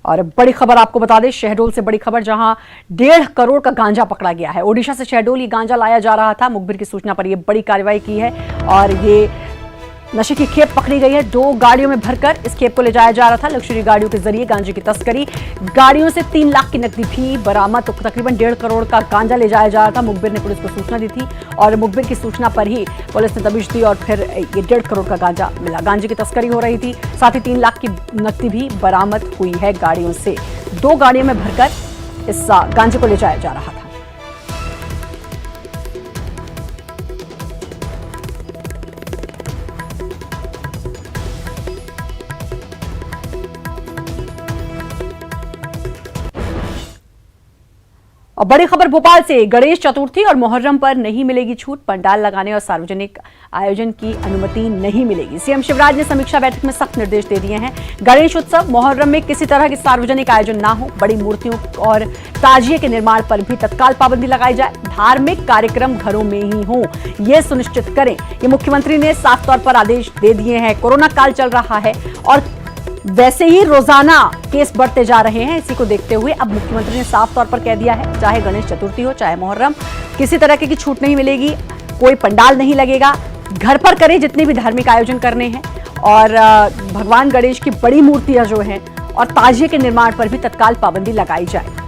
और बड़ी खबर आपको बता दें, शहडोल से बड़ी खबर, जहां 1.5 करोड़ का गांजा पकड़ा गया है। ओडिशा से शहडोल ये गांजा लाया जा रहा था। मुखबिर की सूचना पर यह बड़ी कार्रवाई की है और ये नशे की खेप पकड़ी गई है। 2 गाड़ियों में भरकर इस खेप को ले जाया जा रहा था। लग्जरी गाड़ियों के जरिए गांजे की तस्करी, गाड़ियों से 3 लाख की नकदी भी बरामद। तो तकरीबन 1.5 करोड़ का गांजा ले जाया जा रहा था। मुखबिर ने पुलिस को सूचना दी थी और मुखबिर की सूचना पर ही पुलिस ने दबिश दी और फिर ये 1.5 करोड़ का गांजा मिला। गांजे की तस्करी हो रही थी, साथ ही 3 लाख की नकदी भी बरामद हुई है गाड़ियों से। 2 गाड़ियों में भरकर इस गांजे को ले जाया जा रहा था। और बड़ी खबर भोपाल से, गणेश चतुर्थी और मुहर्रम पर नहीं मिलेगी छूट। पंडाल लगाने और सार्वजनिक आयोजन की अनुमति नहीं मिलेगी। सीएम शिवराज ने समीक्षा बैठक में सख्त निर्देश दे दिए हैं। गणेश उत्सव, मुहर्रम में किसी तरह की सार्वजनिक आयोजन ना हो। बड़ी मूर्तियों और ताजिए के निर्माण पर भी तत्काल पाबंदी लगाई जाए। धार्मिक कार्यक्रम घरों में ही हो, यह सुनिश्चित करें। ये मुख्यमंत्री ने साफ तौर पर आदेश दे दिए हैं। कोरोना काल चल रहा है और वैसे ही रोजाना केस बढ़ते जा रहे हैं। इसी को देखते हुए अब मुख्यमंत्री ने साफ तौर पर कह दिया है, चाहे गणेश चतुर्थी हो चाहे मुहर्रम, किसी तरह की छूट नहीं मिलेगी। कोई पंडाल नहीं लगेगा। घर पर करें जितने भी धार्मिक आयोजन करने हैं और भगवान गणेश की बड़ी मूर्तियां जो हैं और ताजिए के निर्माण पर भी तत्काल पाबंदी लगाई जाए।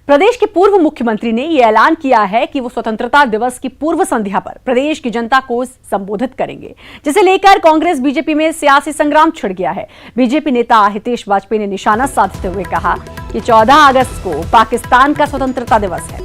प्रदेश के पूर्व मुख्यमंत्री ने यह ऐलान किया है कि वो स्वतंत्रता दिवस की पूर्व संध्या पर प्रदेश की जनता को संबोधित करेंगे, जिसे लेकर कांग्रेस बीजेपी में सियासी संग्राम छिड़ गया है। बीजेपी नेता हितेश वाजपेयी ने निशाना साधते हुए कहा कि 14 अगस्त को पाकिस्तान का स्वतंत्रता दिवस है।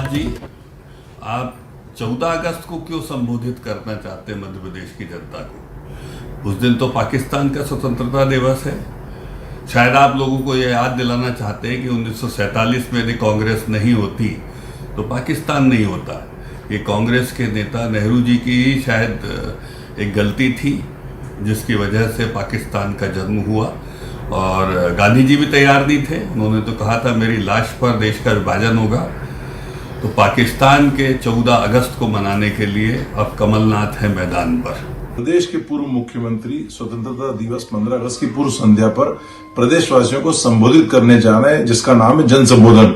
जी, आप 14 अगस्त को क्यों संबोधित करना चाहते हैं मध्य प्रदेश की जनता को? उस दिन तो पाकिस्तान का स्वतंत्रता दिवस है। शायद आप लोगों को यह याद दिलाना चाहते हैं कि 1947 में यदि कांग्रेस नहीं होती तो पाकिस्तान नहीं होता। ये कांग्रेस के नेता नेहरू जी की शायद एक गलती थी, जिसकी वजह से पाकिस्तान का जन्म हुआ। और गांधी जी भी तैयार नहीं थे। उन्होंने तो कहा था मेरी लाश पर देश का विभाजन होगा। तो पाकिस्तान के 14 अगस्त को मनाने के लिए अब कमलनाथ है मैदान पर। प्रदेश के पूर्व मुख्यमंत्री स्वतंत्रता दिवस 15 अगस्त की पूर्व संध्या पर प्रदेशवासियों को संबोधित करने जा रहे हैं, जिसका नाम है जन संबोधन।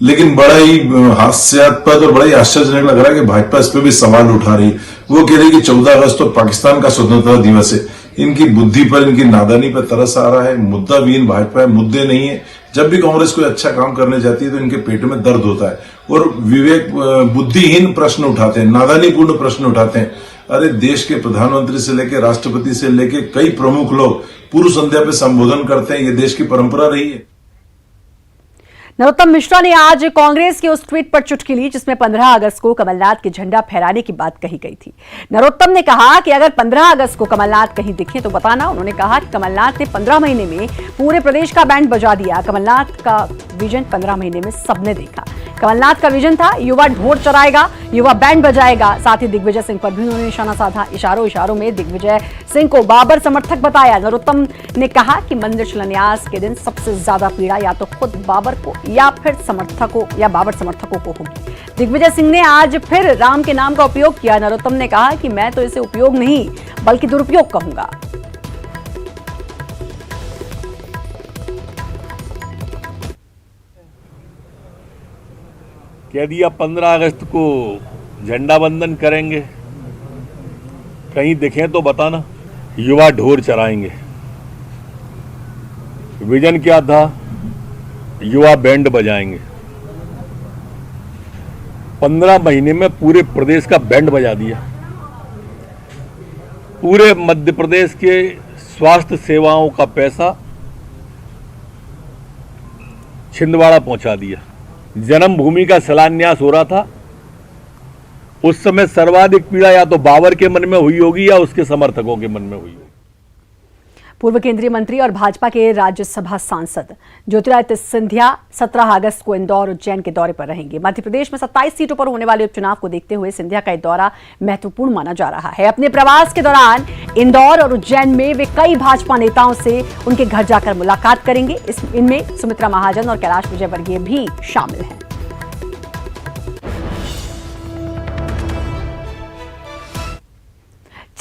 लेकिन बड़ा ही हास्यास्पद और बड़ा ही आश्चर्यजनक लग रहा है कि भाजपा इस पर भी सवाल उठा रही। वो कह रही कि 14 अगस्त तो पाकिस्तान का स्वतंत्रता दिवस है। इनकी बुद्धि पर, इनकी नादानी पर तरस आ रहा है। मुद्दा विहीन भाजपा है, मुद्दे नहीं है। जब भी कांग्रेस कोई अच्छा काम करने जाती है तो इनके पेट में दर्द होता है और विवेक बुद्धिहीन प्रश्न उठाते हैं, नादानीपूर्ण प्रश्न उठाते हैं। अरे देश के प्रधानमंत्री से लेकर राष्ट्रपति से लेकर कई प्रमुख लोग पूर्व संध्या पे संबोधन करते हैं। ये देश की परंपरा रही है। नरोत्तम मिश्रा ने आज कांग्रेस के उस ट्वीट पर चुटकी ली जिसमें 15 अगस्त को कमलनाथ के झंडा फहराने की बात कही गई थी। नरोत्तम ने कहा कि अगर 15 अगस्त को कमलनाथ कहीं दिखे तो बताना। उन्होंने कहा कि कमलनाथ ने 15 महीने में पूरे प्रदेश का बैंड बजा दिया। कमलनाथ का विजन 15 महीने में सबने देखा। कमलनाथ का विजन था युवा ढोल चराएगा, युवा बैंड बजाएगा। साथ ही दिग्विजय सिंह पर भी उन्होंने निशाना साधा। इशारों में दिग्विजय सिंह को बाबर समर्थक बताया। नरोत्तम ने कहा कि मंदिर शिलान्यास के दिन सबसे ज्यादा पीड़ा या तो खुद बाबर को या फिर समर्थकों या बाबर समर्थकों को होगी। दिग्विजय सिंह ने आज फिर राम के नाम का उपयोग किया। नरोत्तम ने कहा कि मैं तो इसे उपयोग नहीं बल्कि दुरुपयोग कहूंगा। कह दिया 15 अगस्त को झंडा वंदन करेंगे, कहीं दिखें तो बताना। युवा ढोल चराएंगे। विजन क्या था? युवा बैंड बजाएंगे। 15 महीने में पूरे प्रदेश का बैंड बजा दिया। पूरे मध्य प्रदेश के स्वास्थ्य सेवाओं का पैसा छिंदवाड़ा पहुंचा दिया। जन्मभूमि का शिलान्यास हो रहा था, उस समय सर्वाधिक पीड़ा या तो बाबर के मन में हुई होगी या उसके समर्थकों के मन में हुई होगी। पूर्व केंद्रीय मंत्री और भाजपा के राज्यसभा सांसद ज्योतिरादित्य सिंधिया 17 अगस्त को इंदौर उज्जैन के दौरे पर रहेंगे। मध्य प्रदेश में 27 सीटों पर होने वाले उपचुनाव को देखते हुए सिंधिया का यह दौरा महत्वपूर्ण माना जा रहा है। अपने प्रवास के दौरान इंदौर और उज्जैन में वे कई भाजपा नेताओं से उनके घर जाकर मुलाकात करेंगे। इनमें सुमित्रा महाजन और कैलाश विजयवर्गीय भी शामिल हैं।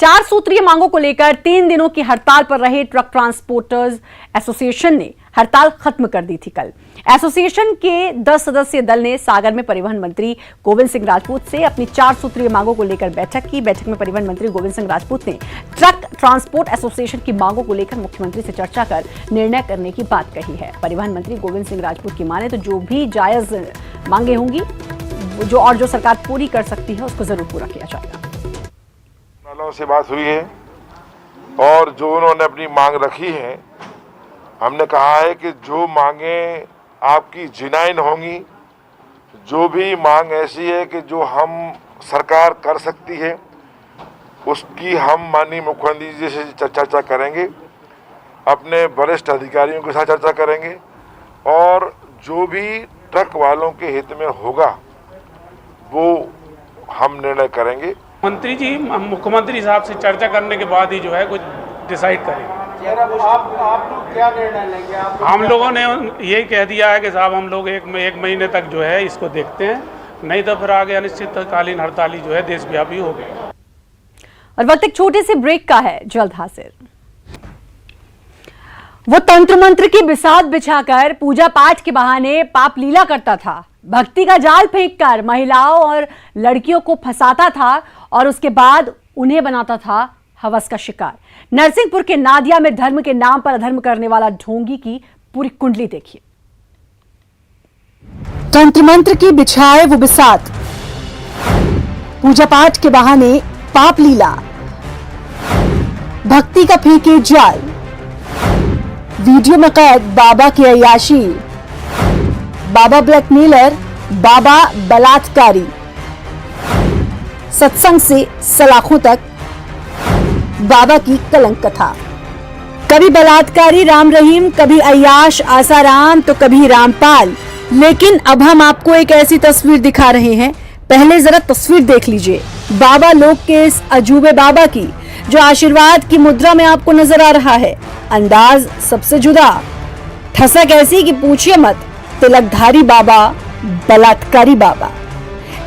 4 सूत्रीय मांगों को लेकर 3 दिनों की हड़ताल पर रहे ट्रक ट्रांसपोर्टर्स एसोसिएशन ने हड़ताल खत्म कर दी थी। कल एसोसिएशन के 10 सदस्यीय दल ने सागर में परिवहन मंत्री गोविंद सिंह राजपूत से अपनी 4 सूत्रीय मांगों को लेकर बैठक की। बैठक में परिवहन मंत्री गोविंद सिंह राजपूत ने ट्रक ट्रांसपोर्ट एसोसिएशन की मांगों को लेकर मुख्यमंत्री से चर्चा कर निर्णय करने की बात कही है। परिवहन मंत्री गोविंद सिंह राजपूत की माने तो जो भी जायज मांगे होंगी जो सरकार पूरी कर सकती है उसको जरूर पूरा किया जाएगा। वालों से बात हुई है और जो उन्होंने अपनी मांग रखी है, हमने कहा है कि जो मांगे आपकी जिनाइन होंगी, जो भी मांग ऐसी है कि जो हम सरकार कर सकती है, उसकी हम माननीय मुख्यमंत्री जी से चर्चा करेंगे, अपने वरिष्ठ अधिकारियों के साथ चर्चा करेंगे और जो भी ट्रक वालों के हित में होगा वो हम निर्णय करेंगे। मंत्री जी मुख्यमंत्री साहब से चर्चा करने के बाद ही जो है कुछ डिसाइड करेंगे। आप लोग क्या निर्णय लेंगे? हम लोगों ने यही कह दिया है कि साहब हम लोग एक महीने तक जो है इसको देखते हैं, नहीं तो फिर आगे अनिश्चितकालीन हड़ताली जो है देशव्यापी होगी। और वक्त एक छोटे से ब्रेक का है, जल्द हाजिर। वो तंत्र मंत्र की बिसात बिछाकर पूजा पाठ के बहाने पाप लीला करता था, भक्ति का जाल फेंककर महिलाओं और लड़कियों को फंसाता था और उसके बाद उन्हें बनाता था हवस का शिकार। नरसिंहपुर के नादिया में धर्म के नाम पर अधर्म करने वाला ढोंगी की पूरी कुंडली देखिए। तंत्र मंत्र की बिछाए वो बिसात, पूजा पाठ के बहाने पाप लीला, भक्ति का फेंके जाल, वीडियो में कैद बाबा की अय्याशी, बाबा ब्लैकमेलर, बाबा बलात्कारी, सत्संग से सलाखों तक बाबा की कलंक कथा। कभी बलात्कारी राम रहीम, कभी अय्याश आसाराम, तो कभी रामपाल। लेकिन अब हम आपको एक ऐसी तस्वीर दिखा रहे हैं, पहले जरा तस्वीर देख लीजिए बाबा लोक के इस अजूबे बाबा की, जो आशीर्वाद की मुद्रा में आपको नजर आ रहा है। अंदाज सबसे जुदा, ठसक ऐसी कि पूछिए मत। तिलकधारी बाबा, बलात्कारी बाबा,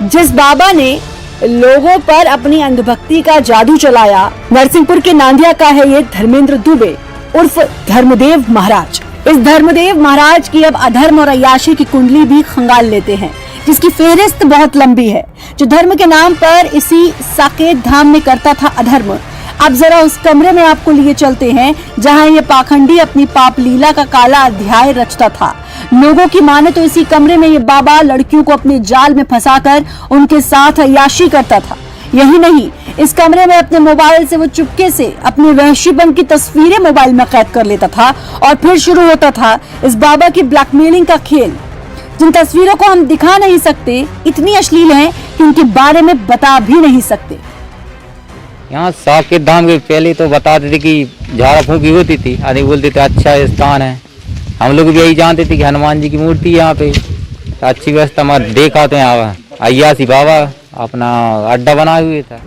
जिस बाबा ने लोगों पर अपनी अंधभक्ति का जादू चलाया। नरसिंहपुर के नांदिया का है ये धर्मेंद्र दुबे उर्फ धर्मदेव महाराज। इस धर्मदेव महाराज की अब अधर्म और अय्याशी की कुंडली भी खंगाल लेते हैं, जिसकी फेहरिस्त बहुत लंबी है। जो धर्म के नाम पर इसी साकेत धाम में करता था अधर्म, अब जरा उस कमरे में आपको लिए चलते हैं जहां ये पाखंडी अपनी पाप लीला का काला अध्याय रचता था। लोगों की माने तो इसी कमरे में ये बाबा लड़कियों को अपने जाल में फंसाकर उनके साथ अय्याशी करता था। यही नहीं, इस कमरे में अपने मोबाइल से वो चुपके से अपने वहशीपन की तस्वीरें मोबाइल में कैद कर लेता था और फिर शुरू होता था इस बाबा की ब्लैकमेलिंग का खेल, जिन तस्वीरों को हम दिखा नहीं सकते, इतनी अश्लील हैं कि उनके बारे में बता भी नहीं सकते। यहाँ साकेत धाम के पहले तो बताते थे कि झाड़ा फूंकी होती थी, आदमी बोलते थे अच्छा स्थान है। हम लोग भी यही जानते थे कि हनुमान जी की मूर्ति है यहाँ पे, तो अच्छी व्यवस्था हमारे देखा तो यहाँ अय्यासी बाबा अपना अड्डा बनाए हुए था।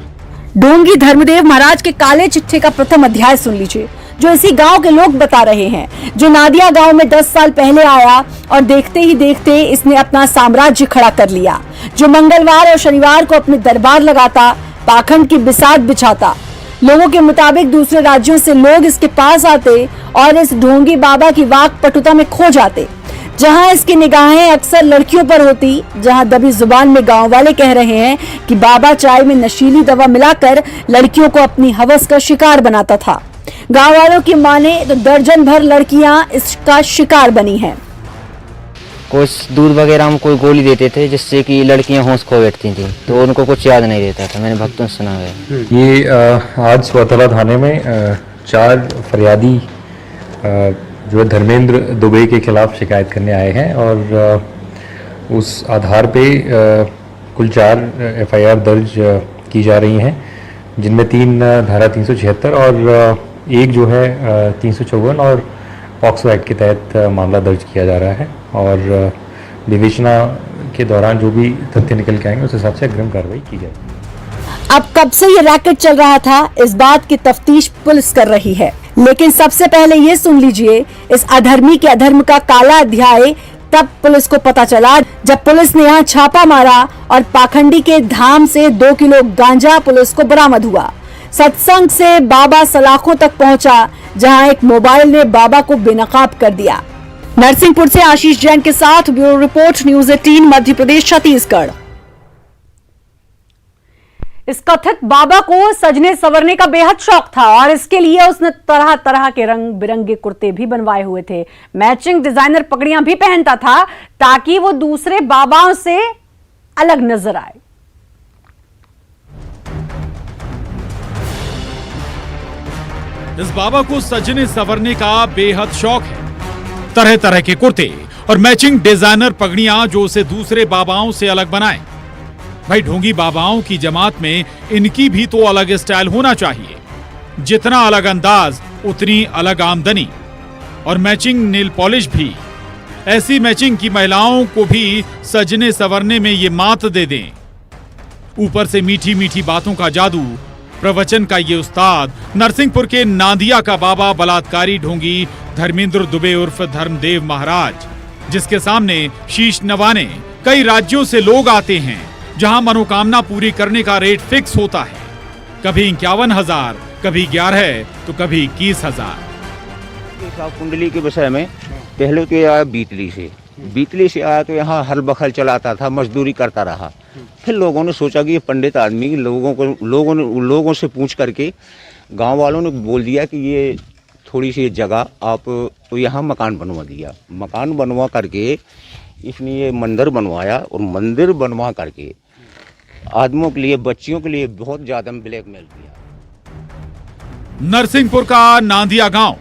ढोंगी धर्मदेव महाराज के काले चिट्ठे का प्रथम अध्याय सुन लीजिए, जो इसी गांव के लोग बता रहे हैं, जो नादिया गांव में 10 साल पहले आया और देखते ही देखते इसने अपना साम्राज्य खड़ा कर लिया। जो मंगलवार और शनिवार को अपने दरबार लगाता, पाखंड की बिसात बिछाता। लोगों के मुताबिक दूसरे राज्यों से लोग इसके पास आते और इस ढोंगी बाबा की वाक पटुता में खो जाते। जहां इसकी निगाहें अक्सर लड़कियों पर होती, जहां दबी जुबान में गांव वाले कह रहे हैं कि बाबा चाय में नशीली दवा मिलाकर लड़कियों को अपनी हवस का शिकार बनाता था। गांव वालों की माने तो दर्जन भर लड़कियां इसका शिकार बनी हैं। कुछ दूध वगैरह में कोई गोली देते थे जिससे कि लड़कियां होश खो बैठती थी, तो उनको कुछ याद नहीं रहता था। मैंने भक्तों से सुना है। ये आज स्वतला थाने में 4 फरियादी जो धर्मेंद्र दुबे के खिलाफ शिकायत करने आए हैं और उस आधार पे कुल 4 FIR दर्ज की जा रही हैं, जिनमें 3 धारा 376 और एक जो है 354 और पॉक्सो एक्ट के तहत मामला दर्ज किया जा रहा है। और विवेचना के दौरान जो भी तथ्य निकल के आएंगे उस हिसाब से अग्रिम कार्रवाई की जाएगी। अब कब से ये रैकेट चल रहा था, इस बात की तफ्तीश पुलिस कर रही है। लेकिन सबसे पहले ये सुन लीजिए इस अधर्मी के अधर्म का काला अध्याय तब पुलिस को पता चला जब पुलिस ने यहाँ छापा मारा और पाखंडी के धाम से 2 किलो गांजा पुलिस को बरामद हुआ। सत्संग से बाबा सलाखों तक पहुंचा, जहां एक मोबाइल ने बाबा को बेनकाब कर दिया। नरसिंहपुर से आशीष जैन के साथ bureau report, news 18 Madhya Pradesh Chhattisgarh. इस कथित बाबा को सजने संवरने का बेहद शौक था और इसके लिए उसने तरह तरह के रंग बिरंगे कुर्ते भी बनवाए हुए थे। मैचिंग डिजाइनर पगड़ियां भी पहनता था ताकि वो दूसरे बाबाओं से अलग नजर आए। इस बाबा को सजने संवरने का बेहद शौक है। तरह तरह के कुर्ते और मैचिंग डिजाइनर पगड़ियां जो उसे दूसरे बाबाओं से अलग बनाए। भाई ढोंगी बाबाओं की जमात में इनकी भी तो अलग स्टाइल होना चाहिए। जितना अलग अंदाज उतनी अलग आमदनी। और मैचिंग नेल पॉलिश भी। ऐसी मैचिंग की महिलाओं को भी सजने संवरने में ये मात दे दें। ऊपर से मीठी मीठी बातों का जादू। प्रवचन का ये उस्ताद नरसिंहपुर के नांदिया का बाबा बलात्कारी ढोंगी धर्मेंद्र दुबे उर्फ धर्मदेव महाराज, जिसके सामने शीश नवाने कई राज्यों से लोग आते हैं, जहां मनोकामना पूरी करने का रेट फिक्स होता है। कभी 51,000, कभी 11 तो कभी 21,000। कुंडली के विषय में पहले तो आया बीतली से आया तो यहाँ हल बखल चलाता था, मजदूरी करता रहा। फिर लोगों ने सोचा कि ये पंडित आदमी, लोगों से पूछ करके गांव वालों ने बोल दिया कि ये थोड़ी सी जगह आप तो यहाँ मकान बनवा दिया। मकान बनवा करके इसने ये मंदिर बनवाया और मंदिर बनवा करके आदमियों के लिए, बच्चियों के लिए बहुत ज्यादा ब्लैकमेल किया। नरसिंहपुर का नांदिया गांव,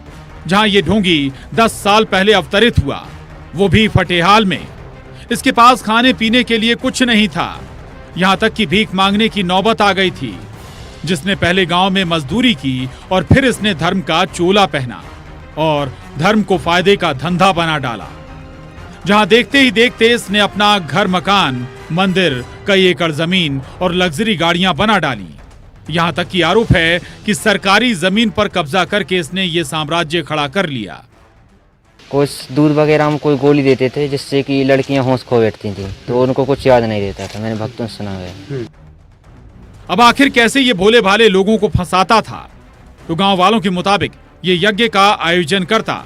जहां ये ढोंगी 10 साल पहले अवतरित हुआ, वो भी फटेहाल में। इसके पास खाने पीने के लिए कुछ नहीं था, यहां तक कि भीख मांगने की नौबत आ गई थी। जिसने पहले गांव में मजदूरी की और फिर इसने धर्म का चोला पहना और धर्म को फायदे का धंधा बना डाला। जहां देखते ही देखते इसने अपना घर, मकान, मंदिर, कई एकड़ जमीन और लग्जरी गाड़ियां बना डाली। यहां तक कि आरोप है कि सरकारी जमीन पर कब्जा करके इसने ये साम्राज्य खड़ा कर लिया। कुछ दूध वगैरह में कोई गोली देते थे जिससे कि लड़कियां होश खो बैठती थी, तो उनको कुछ याद नहीं रहता था। मैंने भक्तों से सुना है। अब आखिर कैसे ये भोले भाले लोगों को फंसाता था? तो गांव वालों के मुताबिक ये यज्ञ का आयोजन करता,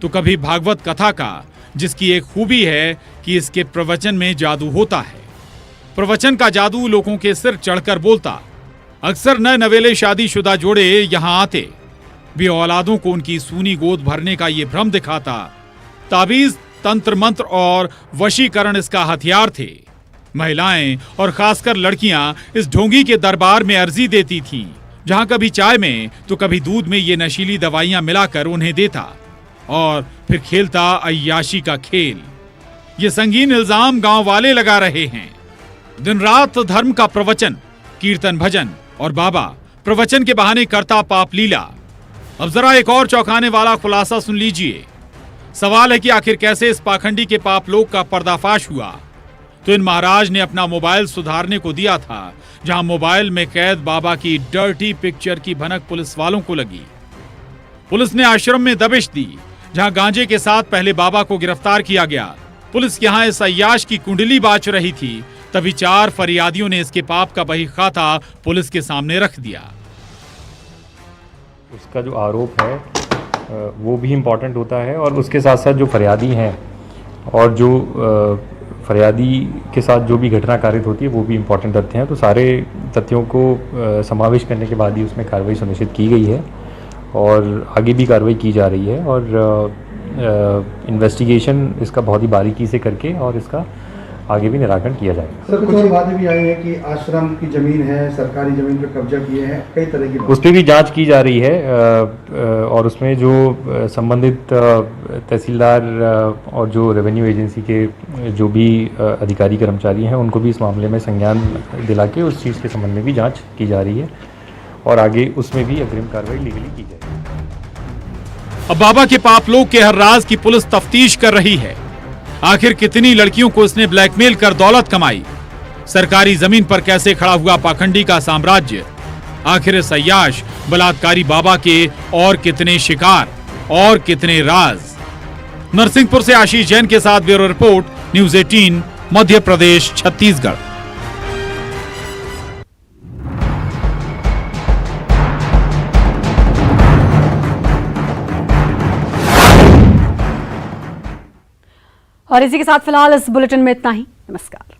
तो कभी भागवत कथा का, जिसकी एक खूबी है कि इसके प्रवचन में जादू होता है। प्रवचन का जादू लोगों के सिर चढ़कर बोलता। अक्सर नए नवेले शादीशुदा जोड़े यहाँ आते, भी औलादों को उनकी सूनी गोद भरने का ये भ्रम दिखाता। ताबीज, तंत्र मंत्र और वशीकरण इसका हथियार थे। महिलाएं और खासकर लड़कियां इस ढोंगी के दरबार में अर्जी देती थीं, जहां कभी चाय में तो कभी दूध में ये नशीली दवाइयां मिलाकर उन्हें देता और फिर खेलता अय्याशी का खेल। ये संगीन इल्जाम गांव वाले लगा रहे हैं। दिन रात धर्म का प्रवचन, कीर्तन भजन और बाबा प्रवचन के बहाने करता पाप लीला। अब जरा एक और चौंकाने वाला खुलासा सुन लीजिए। सवाल है कि आखिर कैसे इस पाखंडी के पाप लोक का पर्दाफाश हुआ। तो इन महाराज ने अपना मोबाइल सुधारने को दिया था, जहां मोबाइल में कैद बाबा की डर्टी पिक्चर की भनक पुलिस वालों को लगी। पुलिस ने आश्रम में दबिश दी, जहां गांजे के साथ पहले बाबा को गिरफ्तार किया गया। पुलिस यहां इस अय्याश की कुंडली बाच रही थी, तभी 4 फरियादियों ने इसके पाप का बही खाता पुलिस के सामने रख दिया। उसका जो आरोप है वो भी इम्पॉर्टेंट होता है, और उसके साथ साथ जो फरियादी हैं और जो फरियादी के साथ जो भी घटना कारित होती है वो भी इम्पॉर्टेंट तथ्य हैं। तो सारे तथ्यों को समावेश करने के बाद ही उसमें कार्रवाई सुनिश्चित की गई है और आगे भी कार्रवाई की जा रही है। और इन्वेस्टिगेशन इसका बहुत ही बारीकी से करके और इसका आगे भी निराकरण किया जाएगा। सर, कुछ और बातें भी आई है कि आश्रम की जमीन है, सरकारी जमीन पर कब्जा किए हैं, कई तरह की उस पर भी जांच की जा रही है और उसमें जो संबंधित तहसीलदार और जो रेवेन्यू एजेंसी के जो भी अधिकारी कर्मचारी हैं उनको भी इस मामले में संज्ञान दिला के उस चीज़ के संबंध में भी जांच की जा रही है और आगे उसमें भी अग्रिम कार्रवाई लीगली की जाएगी। अब बाबा के पाप लोक के हर राज की पुलिस तफ्तीश कर रही है। आखिर कितनी लड़कियों को इसने ब्लैकमेल कर दौलत कमाई? सरकारी जमीन पर कैसे खड़ा हुआ पाखंडी का साम्राज्य? आखिर इस अय्याश बलात्कारी बाबा के और कितने शिकार और कितने राज? नरसिंहपुर से आशीष जैन के साथ bureau report, news 18 Madhya Pradesh Chhattisgarh. और इसी के साथ फिलहाल इस बुलेटिन में इतना ही। नमस्कार।